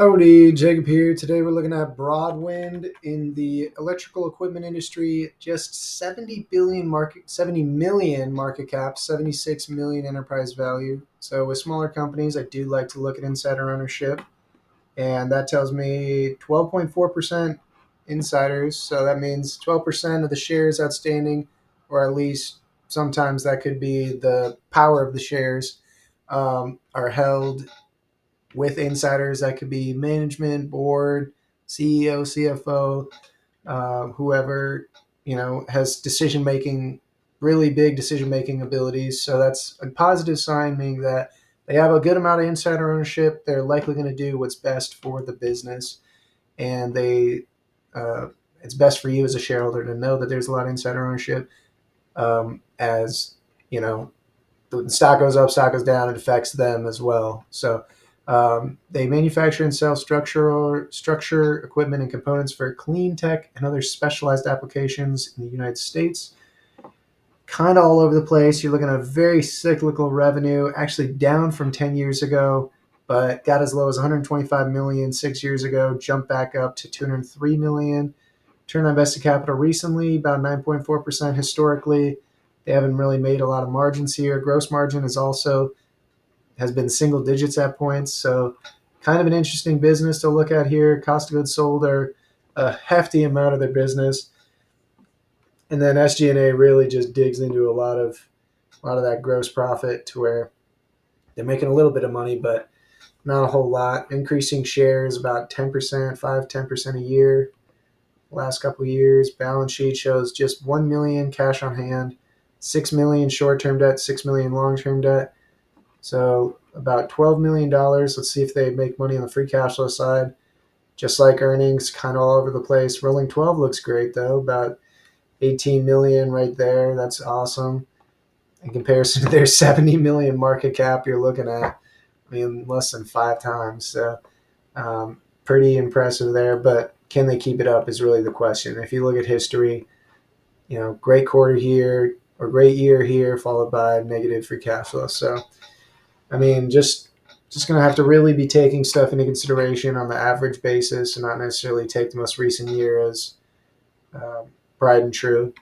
Howdy, Jacob here. Today we're looking at Broadwind in the electrical equipment industry. Just 70 million market cap, 76 million enterprise value. So with smaller companies, I do like to look at insider ownership, and that tells me 12.4% insiders. So that means 12% of the shares outstanding, or at least sometimes that could be the power of the shares, are held with insiders. That could be management, board, CEO, CFO, whoever has decision making, really big decision making abilities. So that's a positive sign, meaning that they have a good amount of insider ownership. They're likely going to do what's best for the business, and uh, it's best for you as a shareholder to know that there's a lot of insider ownership. As you know, the stock goes up, stock goes down, it affects them as well. So they manufacture and sell structure equipment and components for clean tech and other specialized applications in the United States. Kind of all over the place. You're looking at a very cyclical revenue, actually down from 10 years ago, but got as low as 125 million 6 years ago, jumped back up to 203 million. Return on invested capital recently, about 9.4% historically. They haven't really made a lot of margins here. Gross margin is also has been single digits at points. So kind of an interesting business to look at here. Cost of goods sold are a hefty amount of their business. And then SG&A really just digs into a lot of that gross profit to where they're making a little bit of money, but not a whole lot. Increasing shares about 10%, 5-10% a year. Last couple of years, balance sheet shows just 1 million cash on hand, 6 million short-term debt, 6 million long-term debt. So about $12 million. Let's see if they make money on the free cash flow side. Just like earnings, kind of all over the place. Rolling 12 looks great though, about 18 million right there. That's awesome. In comparison to their 70 million market cap, you're looking at, less than 5 times. So pretty impressive there. But can they keep it up is really the question. If you look at history, great quarter here or great year here, followed by negative free cash flow. So just going to have to really be taking stuff into consideration on the average basis and not necessarily take the most recent year as um, pride and true.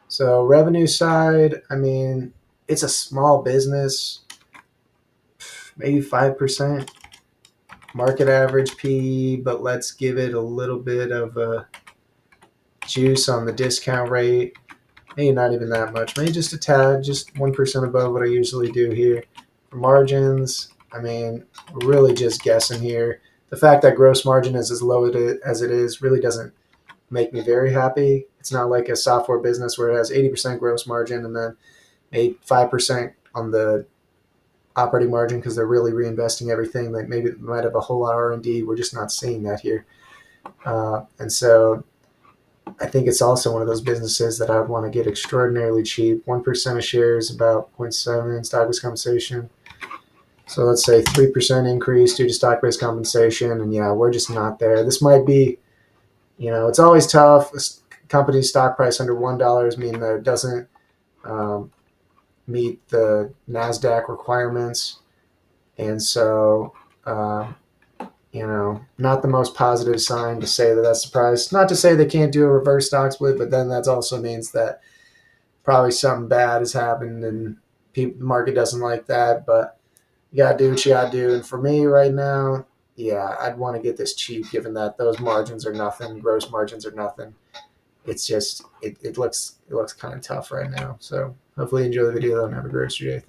So revenue side, it's a small business, maybe 5% market average P, but let's give it a little bit of a juice on the discount rate. Maybe not even that much, maybe just a tad, just 1% above what I usually do here. For margins, we're really just guessing here. The fact that gross margin is as low as it is really doesn't make me very happy. It's not like a software business where it has 80% gross margin and then 5% on the operating margin because they're really reinvesting everything. Like maybe it might have a whole lot of R&D. We're just not seeing that here. And so I think it's also one of those businesses that I would want to get extraordinarily cheap. 1% of shares, about 0.7 stock-based compensation. So let's say 3% increase due to stock-based compensation. And yeah, we're just not there. This might be, it's always tough. This company's stock price under $1 mean that it doesn't meet the NASDAQ requirements. And so, not the most positive sign to say that that's the price. Not to say they can't do a reverse stock split, but then that also means that probably something bad has happened and the market doesn't like that. But you got to do what you got to do. And for me right now, yeah, I'd want to get this cheap given that those margins are nothing, gross margins are nothing. It's just, it looks kind of tough right now. So hopefully you enjoy the video and have a great day. Thanks.